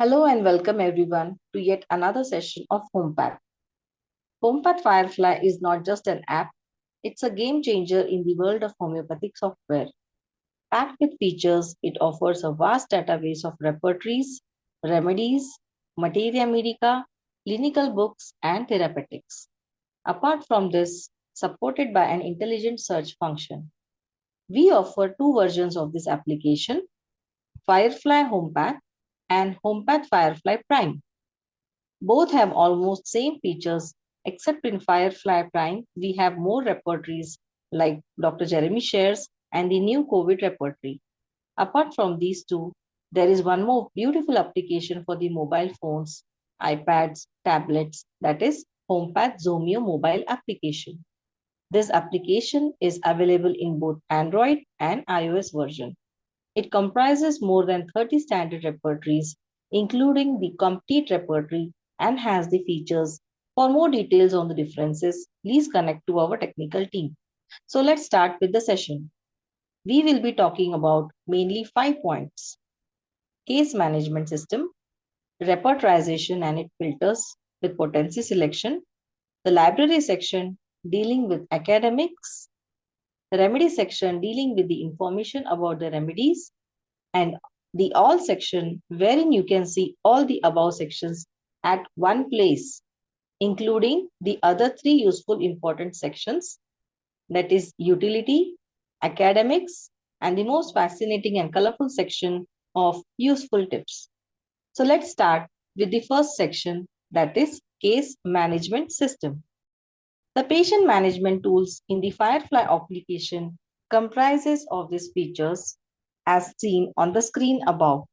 Hello and welcome everyone to yet another session of Hompath. Hompath Firefly is not just an app, it's a game changer in the world of homeopathic software. Packed with features, it offers a vast database of repertories, remedies, materia medica, clinical books, and therapeutics. Apart from this, supported by an intelligent search function. We offer two versions of this application, Firefly Hompath and Hompath Firefly Prime. Both have almost same features, except in Firefly Prime, we have more repertories like Dr. Jeremy shares and the new COVID repertory. Apart from these two, there is one more beautiful application for the mobile phones, iPads, tablets, that is Hompath Zomeo mobile application. This application is available in both Android and iOS version. It comprises more than 30 standard repertories, including the complete repertory, and has the features. For more details on the differences, please connect to our technical team. So let's start with the session. We will be talking about mainly 5 points: case management system, repertorization and its filters with potency selection, the library section dealing with academics, the remedy section dealing with the information about the remedies, and the all section wherein you can see all the above sections at one place, including the other three useful important sections, that is utility, academics, and the most fascinating and colorful section of useful tips. So let's start with the first section, that is case management system. The patient management tools in the Firefly application comprises of these features as seen on the screen above.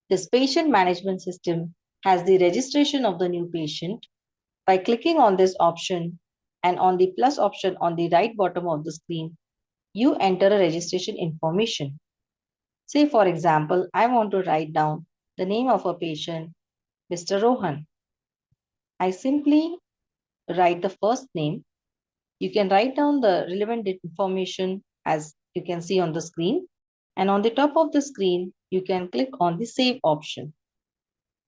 This patient management system has the registration of the new patient. By clicking on this option and on the plus option on the right bottom of the screen, you enter a registration information. Say, for example, I want to write down the name of a patient, Mr. Rohan. I simply write the first name. You can write down the relevant information as you can see on the screen. And on the top of the screen, you can click on the save option.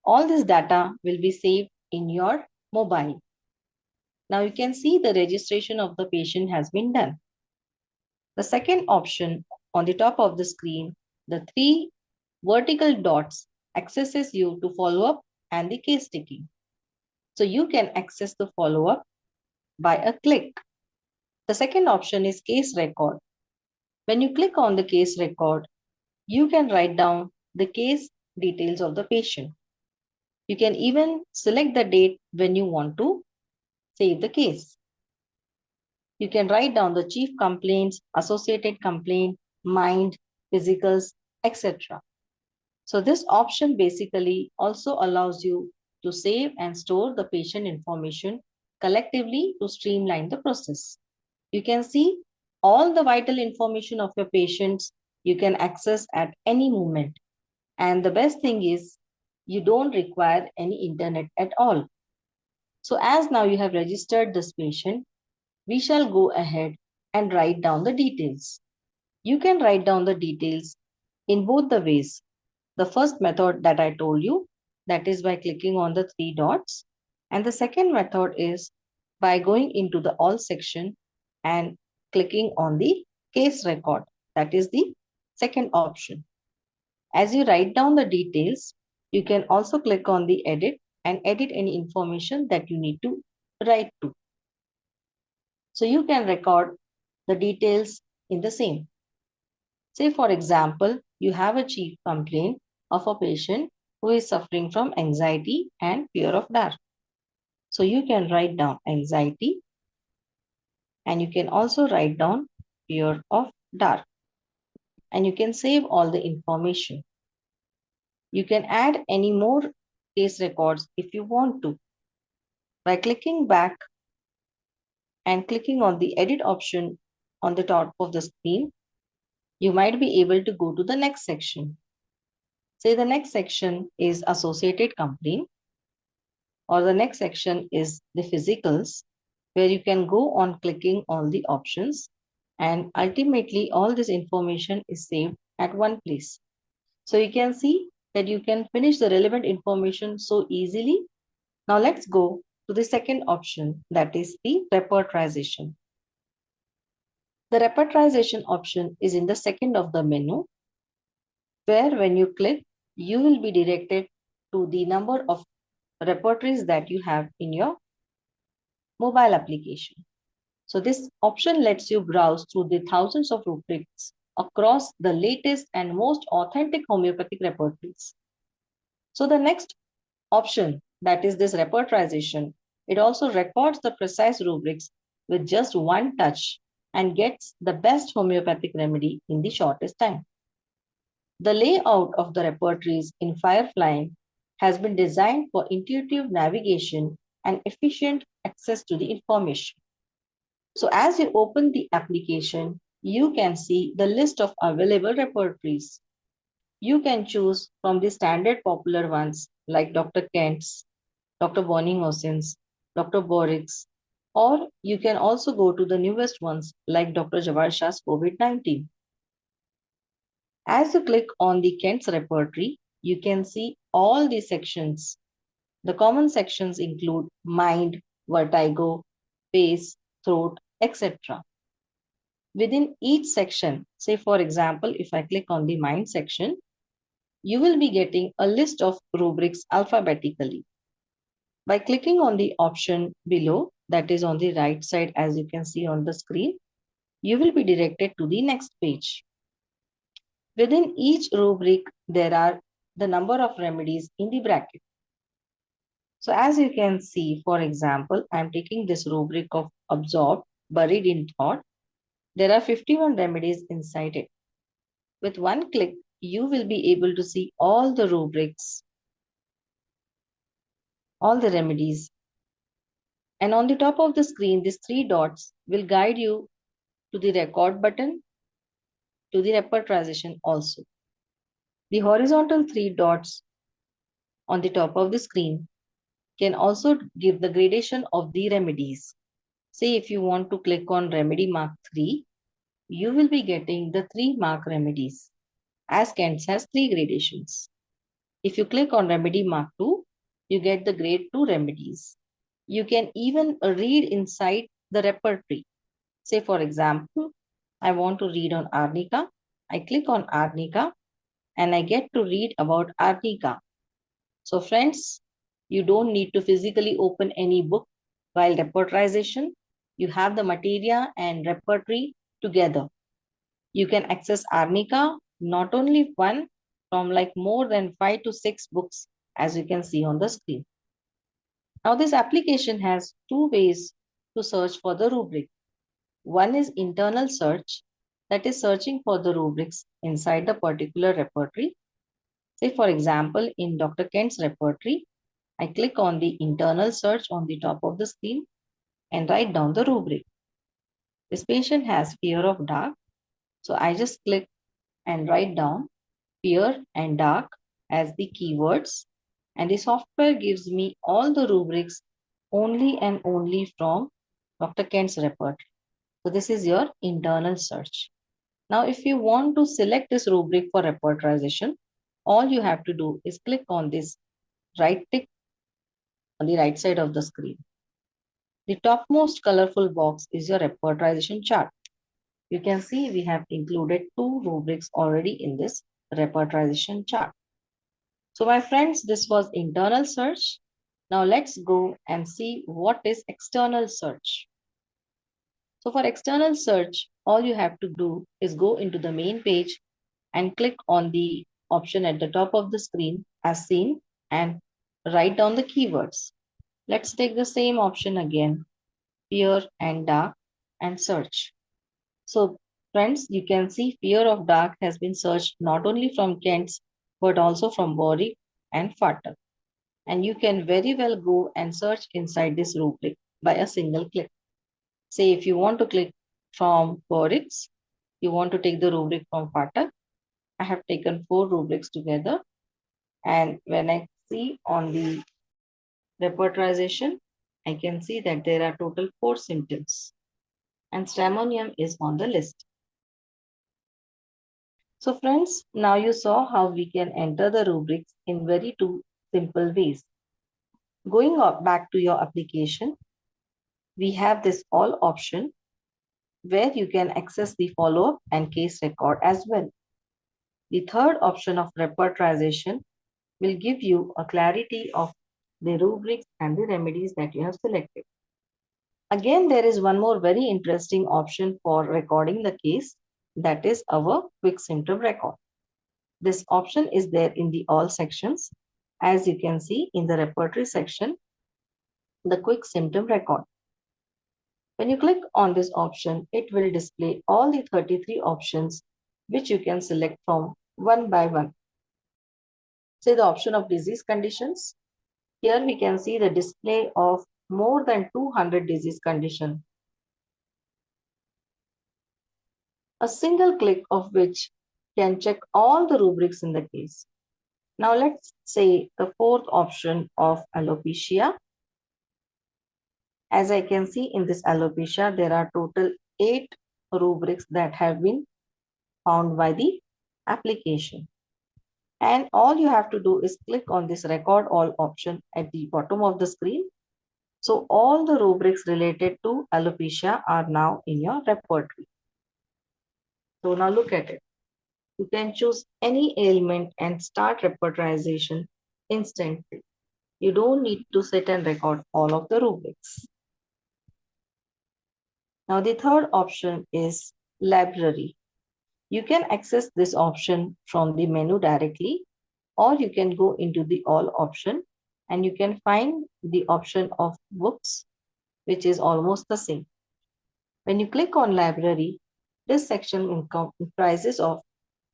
All this data will be saved in your mobile. Now you can see the registration of the patient has been done. The second option on the top of the screen, the three vertical dots accesses you to follow up and the case taking. So you can access the follow up by a click. The second option is case record. When you click on the case record, you can write down the case details of the patient. You can even select the date when you want to save the case. You can write down the chief complaints, associated complaint, mind, physicals, etc. So this option basically also allows you to save and store the patient information collectively to streamline the process. You can see all the vital information of your patients you can access at any moment. And the best thing is you don't require any internet at all. So as now you have registered this patient, we shall go ahead and write down the details. You can write down the details in both the ways. The first method that I told you, that is by clicking on the three dots. And the second method is by going into the all section and clicking on the case record. That is the second option. As you write down the details, you can also click on the edit and edit any information that you need to write to. So you can record the details in the same. Say, for example, you have a chief complaint of a patient who is suffering from anxiety and fear of dark. So you can write down anxiety and you can also write down fear of dark. And you can save all the information. You can add any more case records if you want to. By clicking back and clicking on the edit option on the top of the screen, you might be able to go to the next section. Say the next section is associated complaint, or the next section is the physicals, where you can go on clicking all the options and ultimately all this information is saved at one place. So you can see that you can finish the relevant information so easily. Now let's go to the second option, that is the repertorization. The repertorization option is in the second of the menu, where when you click, you will be directed to the number of repertories that you have in your mobile application. So this option lets you browse through the thousands of rubrics across the latest and most authentic homeopathic repertories. So the next option, that is this repertorization, it also records the precise rubrics with just one touch and gets the best homeopathic remedy in the shortest time. The layout of the repertories in Firefly has been designed for intuitive navigation and efficient access to the information. So as you open the application, you can see the list of available repertories. You can choose from the standard popular ones like Dr. Kent's, Dr. Bonnie-Mosin's, Dr. Borik's, or you can also go to the newest ones like Dr. Jawar Shah's COVID-19. As you click on the Kent's repertory, you can see all the sections. The common sections include mind, vertigo, face, throat, etc. Within each section, say for example, if I click on the mind section, you will be getting a list of rubrics alphabetically. By clicking on the option below, that is on the right side as you can see on the screen, you will be directed to the next page. Within each rubric, there are the number of remedies in the bracket. So as you can see, for example, I am taking this rubric of absorbed, buried in thought. There are 51 remedies inside it. With one click, you will be able to see all the rubrics, all the remedies. And on the top of the screen, these three dots will guide you to the record button, to the repertorization also. The horizontal three dots on the top of the screen can also give the gradation of the remedies. Say if you want to click on remedy mark 3, you will be getting the 3 mark remedies, as Kent's has 3 gradations. If you click on remedy mark 2, you get the grade 2 remedies. You can even read inside the repertory. Say for example, I want to read on arnica. I click on arnica and I get to read about arnica. So friends, you don't need to physically open any book while repertorization. You have the materia and repertory together. You can access arnica, not only one, from like more than 5 to 6 books, as you can see on the screen. Now this application has two ways to search for the rubric. One is internal search, that is searching for the rubrics inside the particular repertory. Say for example, in Dr. Kent's repertory, I click on the internal search on the top of the screen and write down the rubric. This patient has fear of dark. So I just click and write down fear and dark as the keywords. And the software gives me all the rubrics only and only from Dr. Kent's repertory. So this is your internal search. Now, if you want to select this rubric for repertorization, all you have to do is click on this right tick on the right side of the screen. The topmost colorful box is your repertorization chart. You can see we have included 2 rubrics already in this repertorization chart. So my friends, this was internal search. Now let's go and see what is external search. So for external search, all you have to do is go into the main page and click on the option at the top of the screen as seen and write down the keywords. Let's take the same option again, fear and dark, and search. So friends, you can see fear of dark has been searched not only from Kent's but also from Bori and Fata. And you can very well go and search inside this rubric by a single click. Say if you want to click from Borix, you want to take the rubric from Fata. I have taken 4 rubrics together. And when I see on the repertorization, I can see that there are total 4 symptoms. And stramonium is on the list. So friends, now you saw how we can enter the rubrics in very two simple ways. Going back to your application, we have this all option where you can access the follow-up and case record as well. The third option of repertorization will give you a clarity of the rubrics and the remedies that you have selected. Again, there is one more very interesting option for recording the case, that is our quick symptom record. This option is there in the all sections. As you can see in the repertory section, the quick symptom record. When you click on this option, it will display all the 33 options which you can select from one by one. Say the option of disease conditions. Here we can see the display of more than 200 disease conditions, a single click of which can check all the rubrics in the case. Now let's say the fourth option of alopecia. As I can see in this alopecia, there are total 8 rubrics that have been found by the application. And all you have to do is click on this record all option at the bottom of the screen. So all the rubrics related to alopecia are now in your repertory. So now look at it. You can choose any ailment and start repertorization instantly. You don't need to sit and record all of the rubrics. Now the third option is library. You can access this option from the menu directly, or you can go into the all option and you can find the option of books, which is almost the same. When you click on library, this section comprises of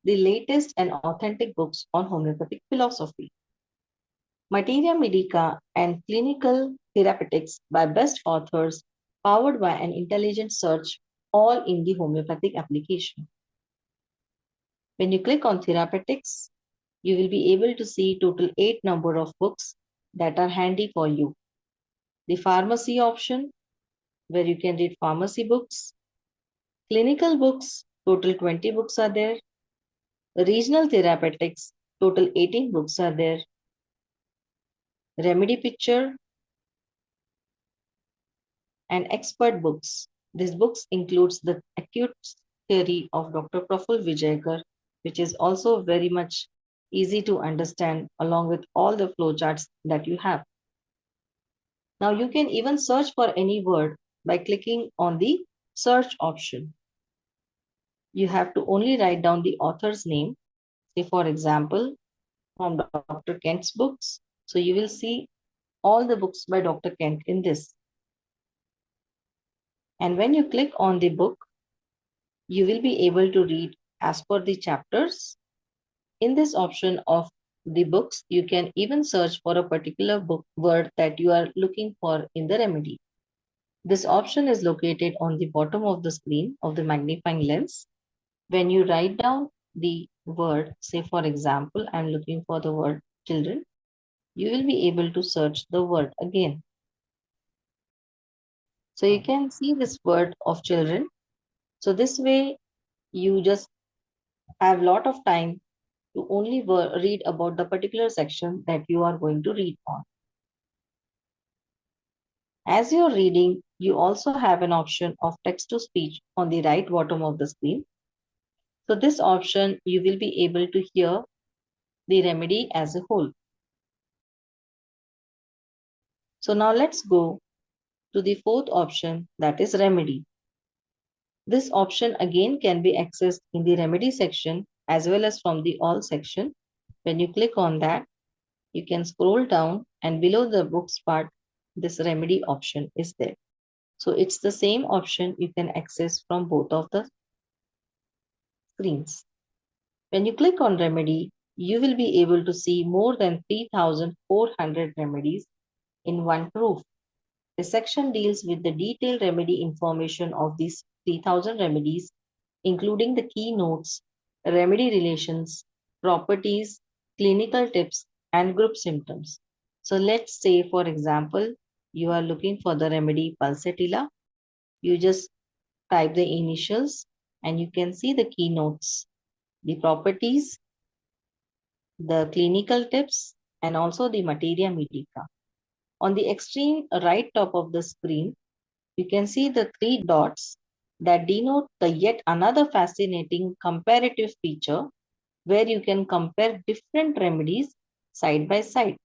the latest and authentic books on homeopathic philosophy, Materia Medica and Clinical Therapeutics by best authors, powered by an intelligent search, all in the homeopathic application. When you click on therapeutics, you will be able to see total 8 number of books that are handy for you. The pharmacy option, where you can read pharmacy books. Clinical books, total 20 books are there. Regional therapeutics, total 18 books are there. Remedy picture and expert books. These books includes the acute theory of Dr. Praful Vijaykar, which is also very much easy to understand along with all the flowcharts that you have. Now you can even search for any word by clicking on the search option. You have to only write down the author's name. Say for example, from Dr. Kent's books. So you will see all the books by Dr. Kent in this. And when you click on the book, you will be able to read as per the chapters. In this option of the books, you can even search for a particular book word that you are looking for in the remedy. This option is located on the bottom of the screen of the magnifying lens. When you write down the word, say for example, I'm looking for the word children, you will be able to search the word again. So you can see this word of children. So this way you just have a lot of time to only read about the particular section that you are going to read on. As you're reading, you also have an option of text to speech on the right bottom of the screen. So this option, you will be able to hear the remedy as a whole. So now let's go to the fourth option, that is remedy. This option again can be accessed in the remedy section as well as from the all section. When you click on that, you can scroll down and below the books part, this remedy option is there. So it's the same option you can access from both of the screens. When you click on remedy, you will be able to see more than 3,400 remedies in one proof. The section deals with the detailed remedy information of these 3,000 remedies, including the keynotes, remedy relations, properties, clinical tips, and group symptoms. So let's say, for example, you are looking for the remedy pulsatilla. You just type the initials and you can see the keynotes. the properties, the clinical tips, and also the materia medica. On the extreme right top of the screen, you can see the three dots that denote the yet another fascinating comparative feature where you can compare different remedies side by side.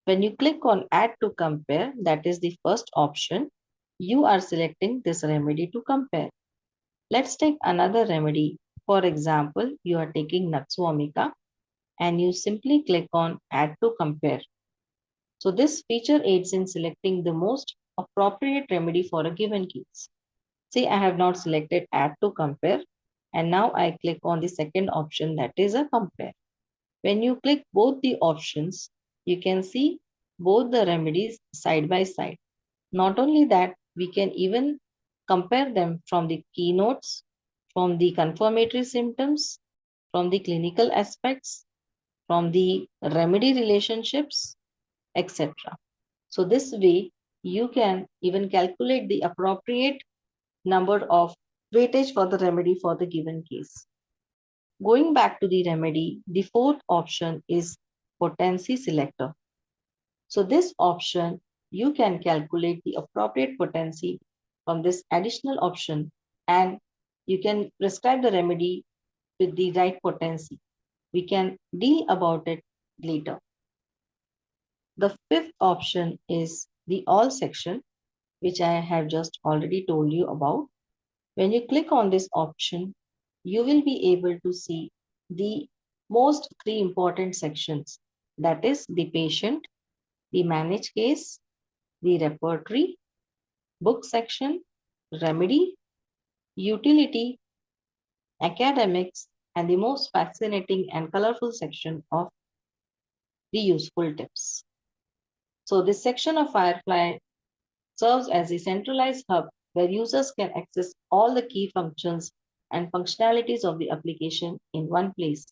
When you click on Add to Compare, that is the first option, you are selecting this remedy to compare. Let's take another remedy. For example, you are taking Natsvomica and you simply click on Add to Compare. So this feature aids in selecting the most appropriate remedy for a given case. See, I have not selected Add to Compare, and now I click on the second option, that is a Compare. When you click both the options, you can see both the remedies side by side. Not only that, we can even compare them from the keynotes, from the confirmatory symptoms, from the clinical aspects, from the remedy relationships, etc. So this way, you can even calculate the appropriate number of weightage for the remedy for the given case. Going back to the remedy, the fourth option is potency selector. So this option, you can calculate the appropriate potency from this additional option and you can prescribe the remedy with the right potency. We can deal about it later. The fifth option is the all section, which I have just already told you about. When you click on this option, you will be able to see the most three important sections. That is the patient, the managed case, the repertory, book section, remedy, utility, academics, and the most fascinating and colorful section of the useful tips. So this section of Firefly serves as a centralized hub where users can access all the key functions and functionalities of the application in one place.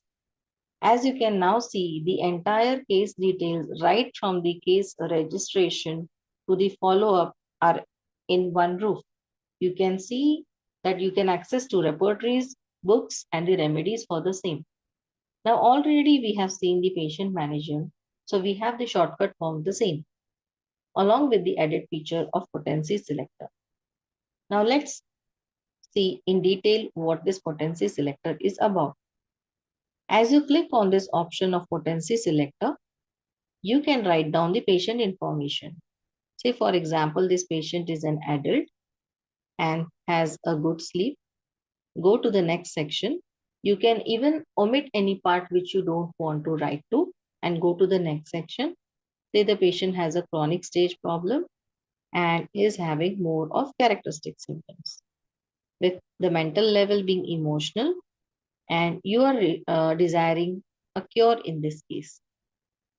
As you can now see, the entire case details right from the case registration to the follow-up are in one roof. You can see that you can access to repertories, books, and the remedies for the same. Now already we have seen the patient manager, so we have the shortcut form the same, along with the added feature of potency selector. Now let's see in detail what this potency selector is about. As you click on this option of potency selector, you can write down the patient information. Say for example, this patient is an adult and has a good sleep. Go to the next section. You can even omit any part which you don't want to write to and go to the next section. Say the patient has a chronic stage problem and is having more of characteristic symptoms, with the mental level being emotional, and you are desiring a cure in this case.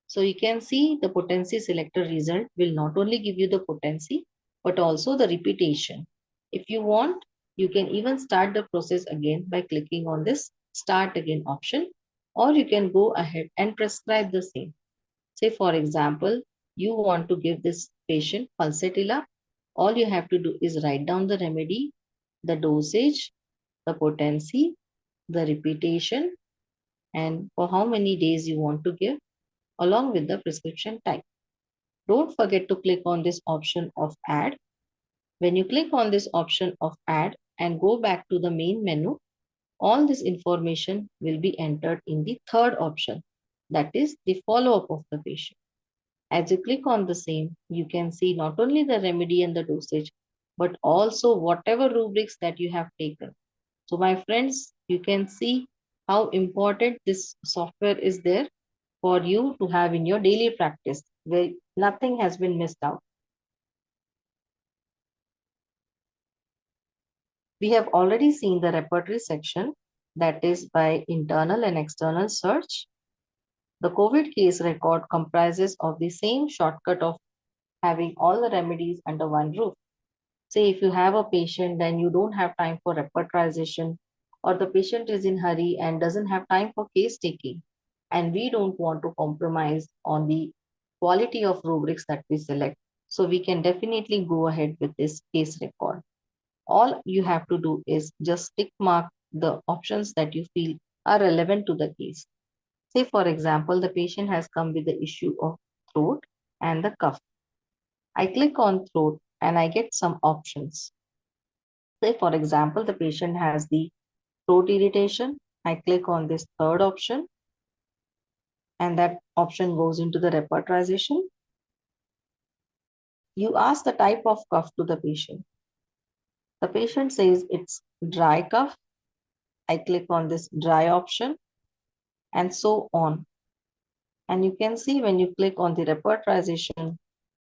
So you can see the potency selector result will not only give you the potency, but also the repetition. If you want, you can even start the process again by clicking on this start again option, or you can go ahead and prescribe the same. Say for example, you want to give this patient pulsatilla. All you have to do is write down the remedy, the dosage, the potency, the repetition, and for how many days you want to give, along with the prescription type. Don't forget to click on this option of add. When you click on this option of add and go back to the main menu, all this information will be entered in the third option, that is the follow-up of the patient. As you click on the same, you can see not only the remedy and the dosage, but also whatever rubrics that you have taken. So my friends, you can see how important this software is there for you to have in your daily practice, where nothing has been missed out. We have already seen the repertory section, that is by internal and external search. The COVID case record comprises of the same shortcut of having all the remedies under one roof. Say if you have a patient, then you don't have time for repertorization, or the patient is in hurry and doesn't have time for case taking, and we don't want to compromise on the quality of rubrics that we select. So we can definitely go ahead with this case record. All you have to do is just tick mark the options that you feel are relevant to the case. Say, for example, the patient has come with the issue of throat and the cough. I click on throat and I get some options. Say, for example, the patient has the throat irritation. I click on this third option and that option goes into the repertorization. You ask the type of cough to the patient. The patient says it's dry cough. I click on this dry option and so on. And you can see when you click on the repertorization,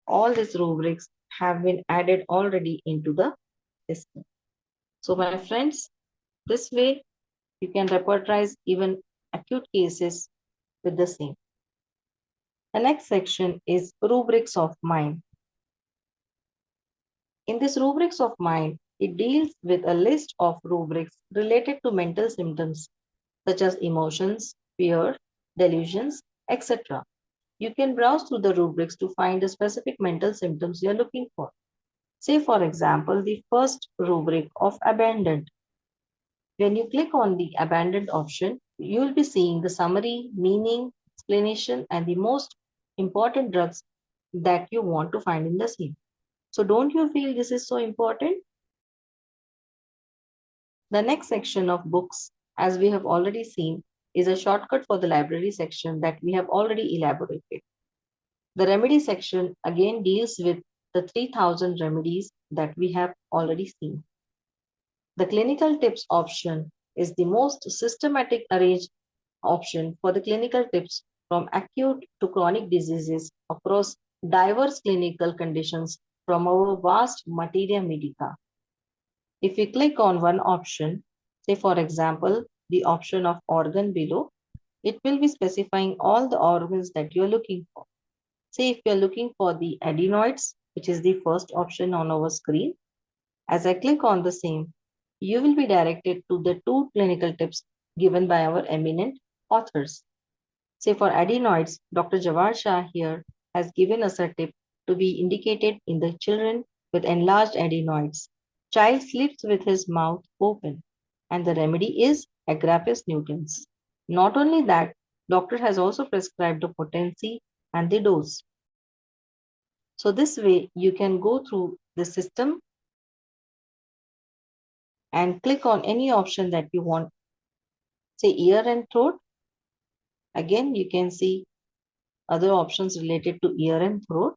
all these rubrics have been added already into the system. So my friends, this way you can repertorize even acute cases with the same. The next section is rubrics of mind. In this rubrics of mind, it deals with a list of rubrics related to mental symptoms such as emotions, fear, delusions, etc. You can browse through the rubrics to find the specific mental symptoms you are looking for. Say, for example, the first rubric of abandoned. When you click on the abandoned option, you will be seeing the summary, meaning, explanation, and the most important drugs that you want to find in the same. So don't you feel this is so important? The next section of books, as we have already seen, is a shortcut for the library section that we have already elaborated. The remedy section again deals with the 3000 remedies that we have already seen. The clinical tips option is the most systematic arranged option for the clinical tips from acute to chronic diseases across diverse clinical conditions from our vast materia medica. If we click on one option, say for example, the option of organ below, it will be specifying all the organs that you're looking for. Say if you're looking for the adenoids, which is the first option on our screen, as I click on the same, you will be directed to the two clinical tips given by our eminent authors. Say for adenoids, Dr. Jawar Shah here has given us a tip to be indicated in the children with enlarged adenoids. Child sleeps with his mouth open and the remedy is Agrafis nutans. Not only that, doctor has also prescribed the potency and the dose. So this way you can go through the system and click on any option that you want. Say ear and throat. Again, you can see other options related to ear and throat.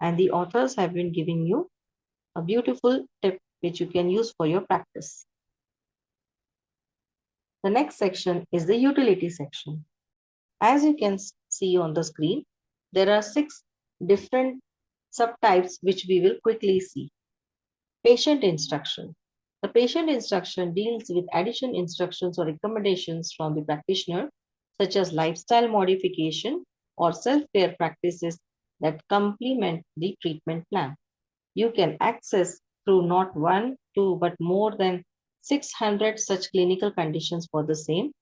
And the authors have been giving you a beautiful tip which you can use for your practice. The next section is the utility section. As you can see on the screen, there are 6 different subtypes which we will quickly see. Patient instruction. The patient instruction deals with addition instructions or recommendations from the practitioner, such as lifestyle modification or self-care practices that complement the treatment plan. You can access through not one, two, but more than 600 such clinical conditions for the same,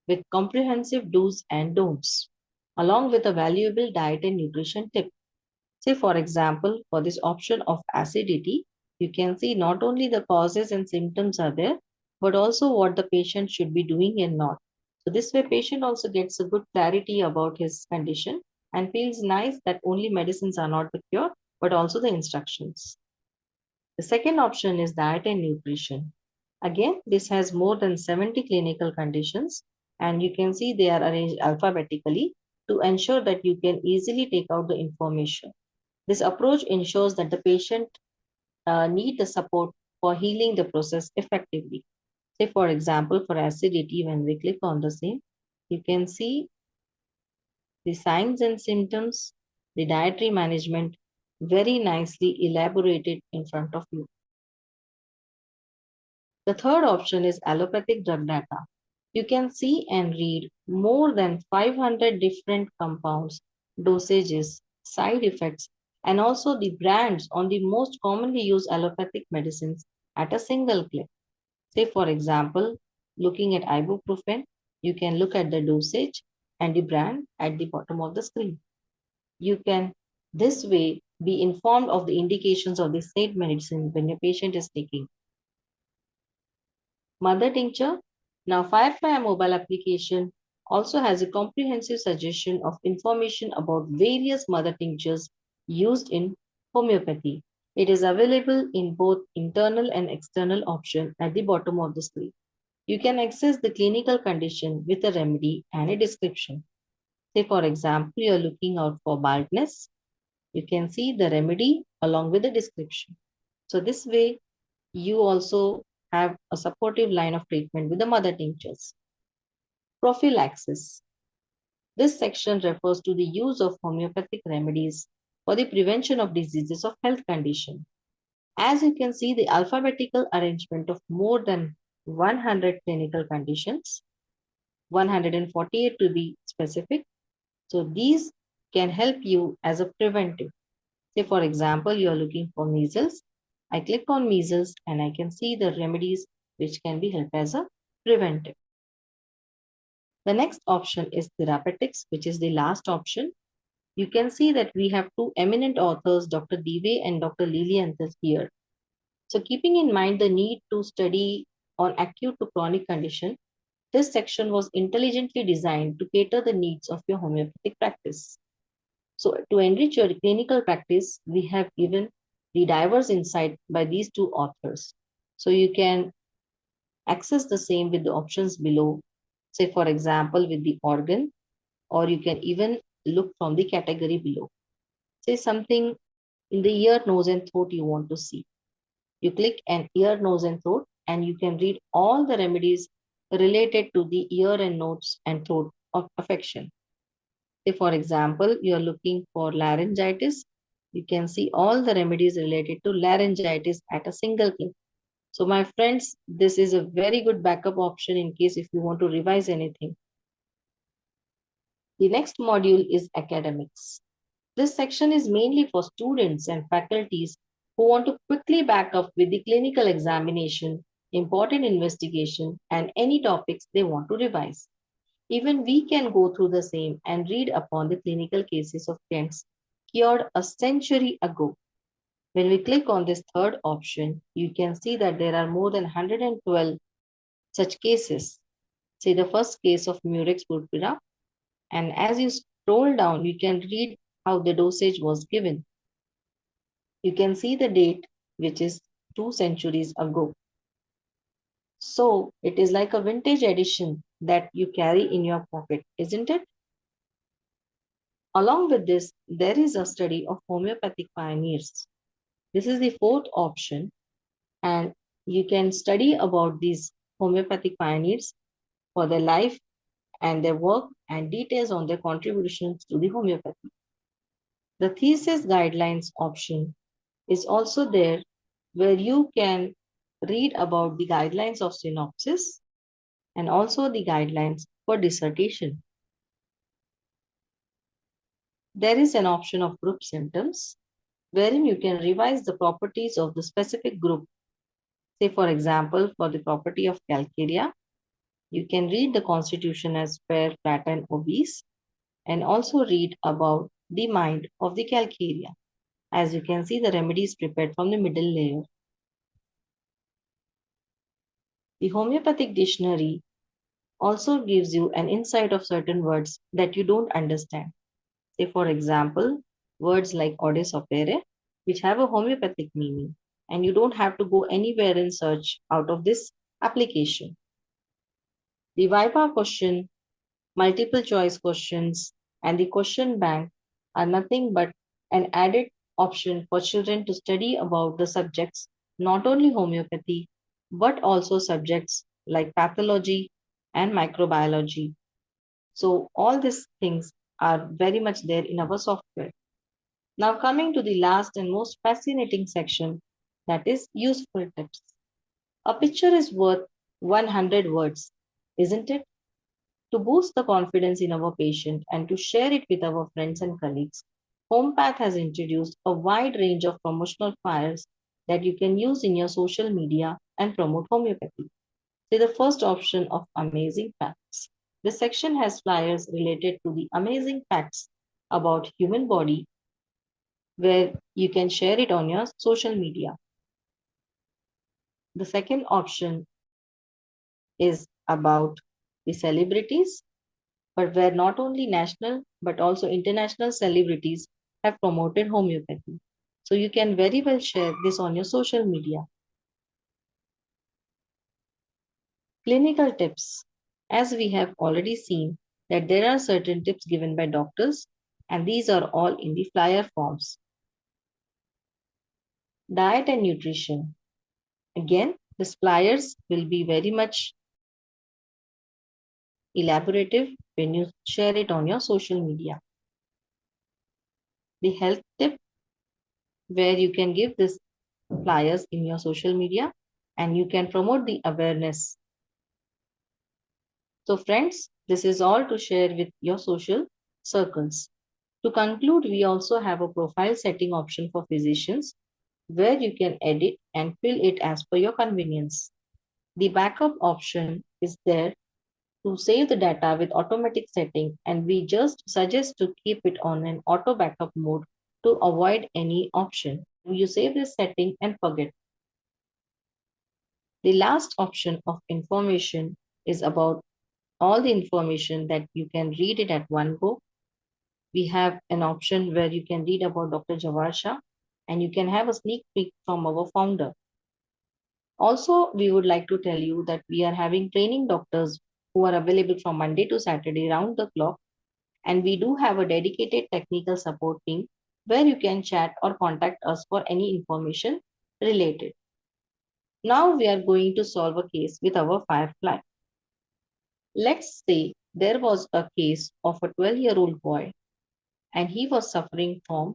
with comprehensive do's and don'ts, along with a valuable diet and nutrition tip. Say, for example, for this option of acidity, you can see not only the causes and symptoms are there, but also what the patient should be doing and not. So this way, patient also gets a good clarity about his condition and feels nice that only medicines are not the cure, but also the instructions. The second option is diet and nutrition. Again, this has more than 70 clinical conditions, and you can see they are arranged alphabetically to ensure that you can easily take out the information. This approach ensures that the patient need the support for healing the process effectively. Say, for example, for acidity, when we click on the same, you can see the signs and symptoms, the dietary management, very nicely elaborated in front of you. The third option is allopathic drug data. You can see and read more than 500 different compounds, dosages, side effects, and also the brands on the most commonly used allopathic medicines at a single click. Say, for example, looking at ibuprofen, you can look at the dosage and the brand at the bottom of the screen. You can this way be informed of the indications of the said medicine when your patient is taking. Mother tincture, Now, Firefly mobile application also has a comprehensive suggestion of information about various mother tinctures used in homeopathy. It is available in both internal and external option at the bottom of the screen. You can access the clinical condition with a remedy and a description. Say, for example, you are looking out for baldness. You can see the remedy along with the description. So this way, you also have a supportive line of treatment with the mother tinctures. Prophylaxis. This section refers to the use of homeopathic remedies for the prevention of diseases of health condition. As you can see, the alphabetical arrangement of more than 100 clinical conditions, 148 to be specific. So these can help you as a preventive. Say, for example, you are looking for measles. I click on measles and I can see the remedies which can be helped as a preventive. The next option is therapeutics, which is the last option. You can see that we have two eminent authors, Dr. Dive and Dr. Lilianthus here. So keeping in mind the need to study on acute to chronic condition, this section was intelligently designed to cater the needs of your homeopathic practice. So to enrich your clinical practice, we have given the diverse insight by these two authors. So you can access the same with the options below. Say, for example, with the organ, or you can even look from the category below. Say something in the ear, nose, and throat you want to see. You click an ear, nose, and throat, and you can read all the remedies related to the ear and nose and throat of affection. If, for example, you are looking for laryngitis, you can see all the remedies related to laryngitis at a single click. So, my friends, this is a very good backup option in case if you want to revise anything. The next module is academics. This section is mainly for students and faculties who want to quickly back up with the clinical examination, important investigation, and any topics they want to revise. Even we can go through the same and read upon the clinical cases of clients cured a century ago. When we click on this third option, you can see that there are more than 112 such cases. Say the first case of Murex purpura, and as you scroll down, you can read how the dosage was given. You can see the date, which is 2 centuries ago. So it is like a vintage edition that you carry in your pocket, isn't it? Along with this, there is a study of homeopathic pioneers. This is the fourth option, and you can study about these homeopathic pioneers for their life and their work and details on their contributions to the homeopathy. The thesis guidelines option is also there where you can read about the guidelines of synopsis and also the guidelines for dissertation. There is an option of group symptoms wherein you can revise the properties of the specific group. Say, for example, for the property of calcarea, you can read the constitution as fair, flat, and obese, and also read about the mind of the calcarea. As you can see, the remedy is prepared from the middle layer. The homeopathic dictionary also gives you an insight of certain words that you don't understand. Say, for example, words like odes opere, which have a homeopathic meaning, and you don't have to go anywhere and search out of this application. The Viva question, multiple choice questions, and the question bank are nothing but an added option for children to study about the subjects, not only homeopathy, but also subjects like pathology and microbiology. So all these things are very much there in our software. Now coming to the last and most fascinating section, that is useful tips. A picture is worth 100 words, isn't it? To boost the confidence in our patient and to share it with our friends and colleagues, Hompath has introduced a wide range of promotional flyers that you can use in your social media and promote homeopathy. See the first option of amazing facts. This section has flyers related to the amazing facts about human body where you can share it on your social media. The second option is about the celebrities, but where not only national but also international celebrities have promoted homeopathy. So you can very well share this on your social media. Clinical tips. As we have already seen that there are certain tips given by doctors, and these are all in the flyer forms. Diet and nutrition. Again, the flyers will be very much elaborative when you share it on your social media. The health tip, where you can give this flyers in your social media and you can promote the awareness. So friends, this is all to share with your social circles. To conclude, we also have a profile setting option for physicians where you can edit and fill it as per your convenience. The backup option is there to save the data with automatic setting, and we just suggest to keep it on an auto backup mode to avoid any option. You save this setting and forget. The last option of information is about all the information that you can read it at one go. We have an option where you can read about Dr. Jawar Shah and you can have a sneak peek from our founder. Also, we would like to tell you that we are having training doctors who are available from Monday to Saturday round the clock, and we do have a dedicated technical support team where you can chat or contact us for any information related. Now we are going to solve a case with our Firefly. Let's say there was a case of a 12-year-old boy and he was suffering from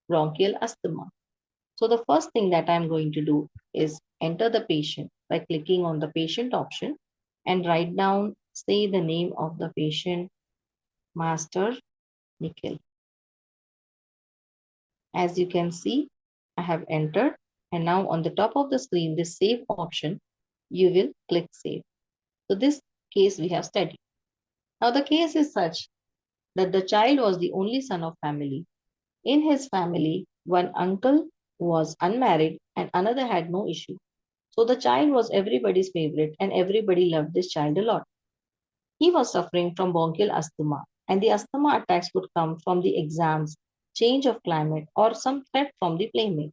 bronchial asthma. So the first thing that I'm going to do is enter the patient by clicking on the patient option and write down, say the name of the patient, Master Nikhil. As you can see, I have entered, and now on the top of the screen, this save option, you will click save. So this case we have studied. Now the case is such that the child was the only son of family. In his family, one uncle was unmarried and another had no issue. So the child was everybody's favorite and everybody loved this child a lot. He was suffering from bronchial asthma, and the asthma attacks would come from the exams, change of climate, or some threat from the playmates.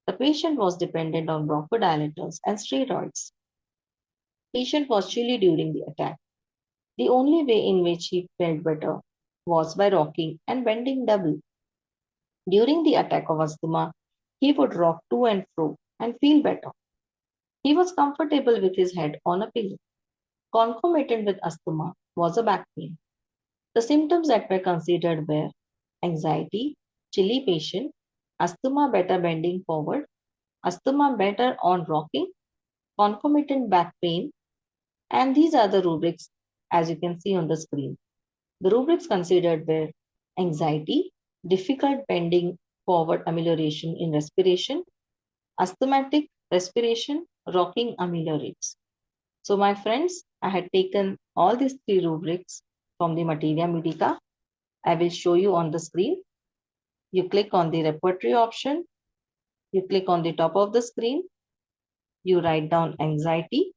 The patient was dependent on bronchodilators and steroids. Patient was chilly during the attack. The only way in which he felt better was by rocking and bending double. During the attack of asthma, he would rock to and fro and feel better. He was comfortable with his head on a pillow. Concomitant with asthma was a back pain. The symptoms that were considered were anxiety, chilly patient, asthma better bending forward, asthma better on rocking, concomitant back pain, and these are the rubrics as you can see on the screen. The rubrics considered were anxiety, difficult bending forward amelioration in respiration, asthmatic respiration, rocking ameliorates. So my friends, I had taken all these three rubrics from the Materia Medica. I will show you on the screen. You click on the repertory option. You click on the top of the screen. You write down anxiety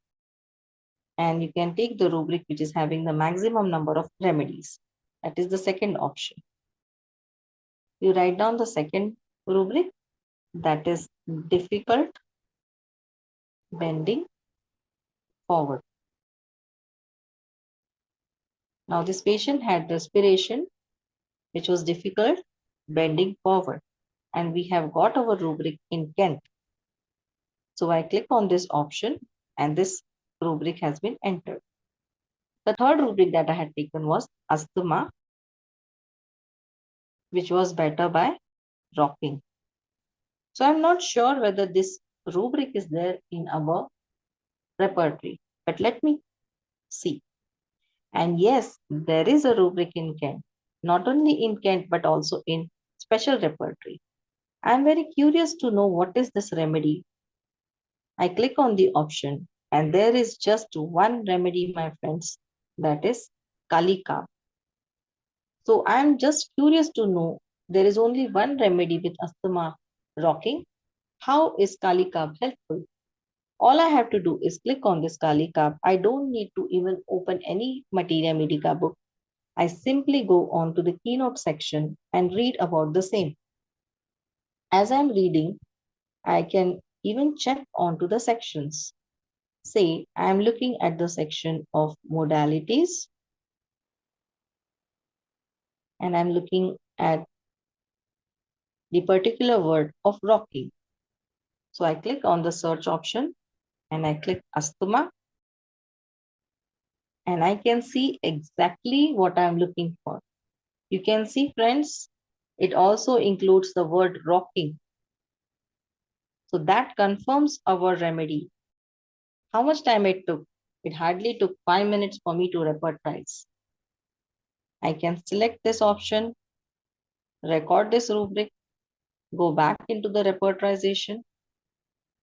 and you can take the rubric which is having the maximum number of remedies. That is the second option. You write down the second rubric, that is difficult bending forward. Now this patient had respiration which was difficult bending forward, and we have got our rubric in Kent. So I click on this option and this rubric has been entered. The third rubric that I had taken was asthma, which was better by rocking. So I'm not sure whether this rubric is there in our repertory, but let me see. And yes, there is a rubric in Kent, not only in Kent, but also in special repertory. I'm very curious to know what is this remedy. I click on the option and there is just one remedy, my friends, that is Kalika. So I'm just curious to know, there is only one remedy with asthma rocking. How is Kalika helpful? All I have to do is click on this Kali Carb. I don't need to even open any Materia Medica book. I simply go on to the keynote section and read about the same. As I'm reading, I can even check onto the sections. Say, I'm looking at the section of modalities and I'm looking at the particular word of rocking. So I click on the search option and I click asthma and I can see exactly what I'm looking for. You can see, friends, it also includes the word rocking. So that confirms our remedy. How much time it took? It hardly took 5 minutes for me to repertorize. I can select this option, record this rubric, go back into the repertorization,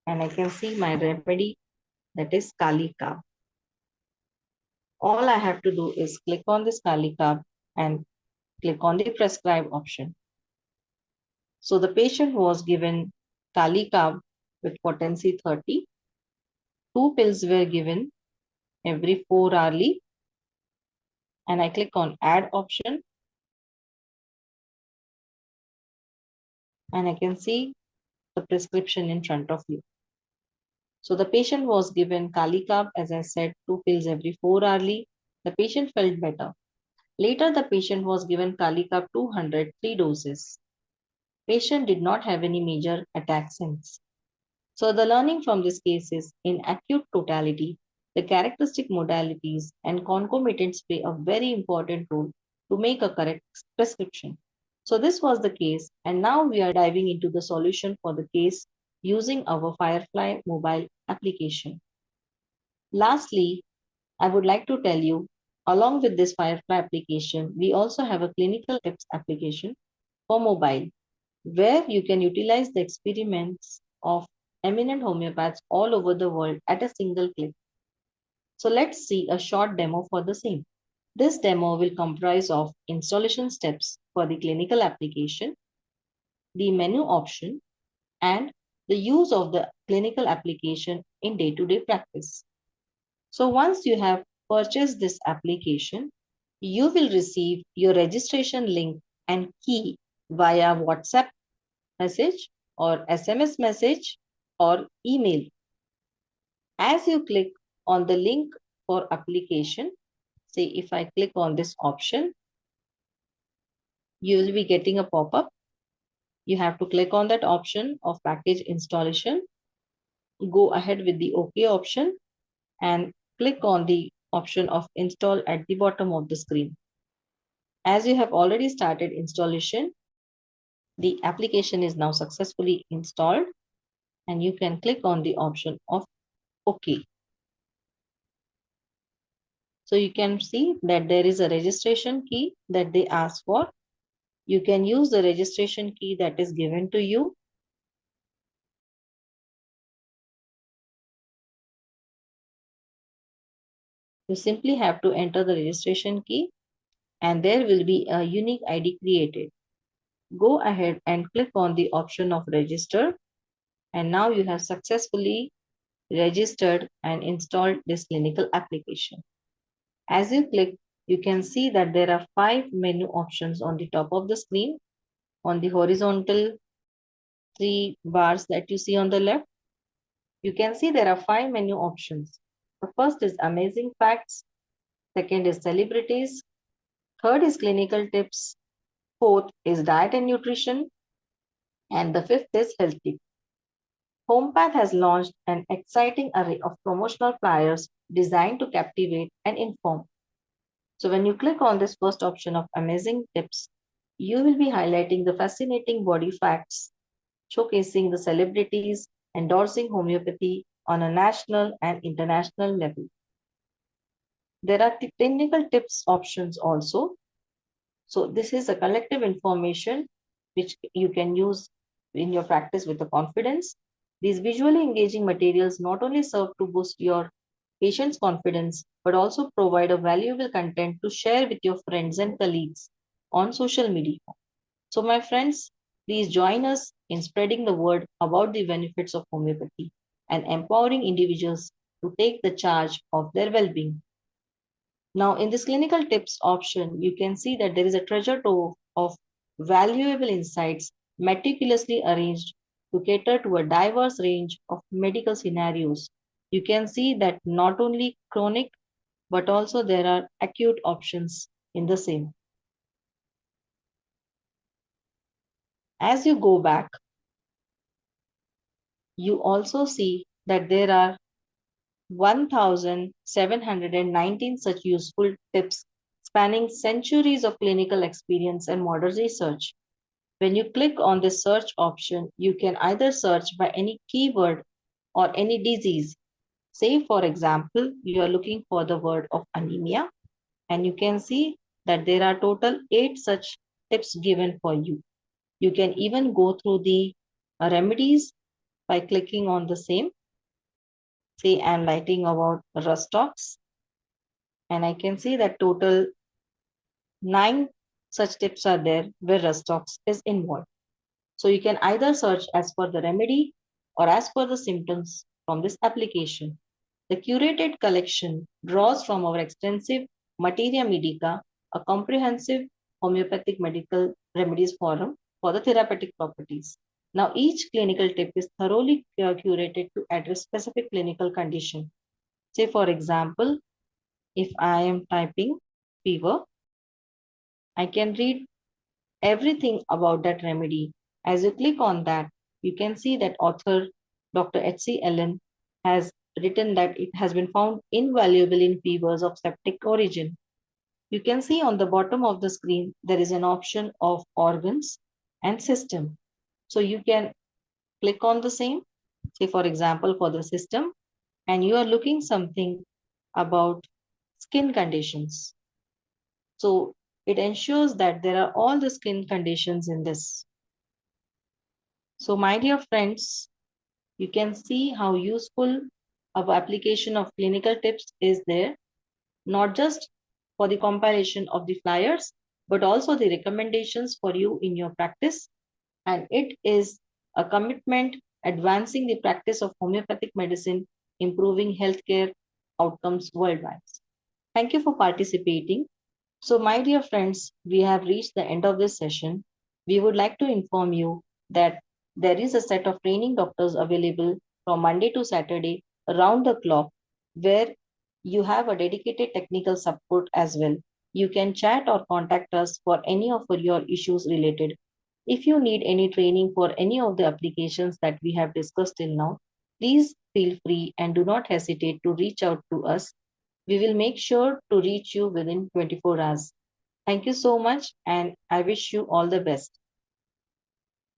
and I can see my remedy, that is Kali Carb. All I have to do is click on this Kali Carb and click on the prescribe option. So the patient was given Kali Carb with potency 30. 2 pills were given every 4 hourly. And I click on add option. And I can see the prescription in front of you. So the patient was given Kali Carb, as I said, 2 pills every 4 hourly. The patient felt better. Later, the patient was given Kali Carb 200, 3 doses. Patient did not have any major attack since. So the learning from this case is, in acute totality, the characteristic modalities and concomitants play a very important role to make a correct prescription. So this was the case, and now we are diving into the solution for the case using our Firefly mobile application. Lastly, I would like to tell you, along with this Firefly application, we also have a clinical tips application for mobile, where you can utilize the experiments of eminent homeopaths all over the world at a single click. So let's see a short demo for the same. This demo will comprise of installation steps for the clinical application, the menu option, and the use of the clinical application in day-to-day practice. So once you have purchased this application, you will receive your registration link and key via WhatsApp message or SMS message or email. As you click on the link for application, say if I click on this option, you will be getting a pop-up. You have to click on that option of package installation, go ahead with the OK option and click on the option of install at the bottom of the screen. As you have already started installation, the application is now successfully installed and you can click on the option of OK. So you can see that there is a registration key that they ask for. You can use the registration key that is given to you. You simply have to enter the registration key and there will be a unique ID created. Go ahead and click on the option of register and now you have successfully registered and installed this clinical application. As you click, you can see that there are 5 menu options on the top of the screen. On the horizontal 3 bars that you see on the left, you can see there are 5 menu options. The first is amazing facts, second is celebrities, third is clinical tips, fourth is diet and nutrition, and the fifth is health tip. Hompath has launched an exciting array of promotional flyers designed to captivate and inform. So when you click on this first option of amazing tips, you will be highlighting the fascinating body facts, showcasing the celebrities endorsing homeopathy on a national and international level. There are technical tips options also. So this is a collective information which you can use in your practice with the confidence. These visually engaging materials not only serve to boost your patient's confidence, but also provide a valuable content to share with your friends and colleagues on social media. So my friends, please join us in spreading the word about the benefits of homeopathy. and empowering individuals to take the charge of their well-being. Now, in this clinical tips option, you can see that there is a treasure trove of valuable insights meticulously arranged to cater to a diverse range of medical scenarios. You can see that not only chronic, but also there are acute options in the same. As you go back, you also see that there are 1,719 such useful tips spanning centuries of clinical experience and modern research. When you click on the search option, you can either search by any keyword or any disease. Say, for example, you are looking for the word of anemia, and you can see that there are total 8 such tips given for you. You can even go through the remedies by clicking on the same. Say, I'm writing about rustox, and I can see that total 9 such tips are there where rustox is involved. So you can either search as per the remedy or as per the symptoms from this application. The curated collection draws from our extensive Materia Medica, a comprehensive homeopathic medical remedies forum for the therapeutic properties. Now, each clinical tip is thoroughly curated to address specific clinical condition. Say, for example, if I am typing fever, I can read everything about that remedy. As you click on that, you can see that author Dr. H.C. Allen has written that it has been found invaluable in fevers of septic origin. You can see on the bottom of the screen, there is an option of organs and system. So you can click on the same, say for example, for the system, and you are looking something about skin conditions. So it ensures that there are all the skin conditions in this. So my dear friends, you can see how useful our application of clinical tips is there, not just for the compilation of the flyers, but also the recommendations for you in your practice. And it is a commitment advancing the practice of homeopathic medicine, improving healthcare outcomes worldwide. Thank you for participating. So, my dear friends, we have reached the end of this session. We would like to inform you that there is a set of training doctors available from Monday to Saturday around the clock, where you have a dedicated technical support as well. You can chat or contact us for any of your issues related. If you need any training for any of the applications that we have discussed till now, please feel free and do not hesitate to reach out to us. We will make sure to reach you within 24 hours. Thank you so much, and I wish you all the best.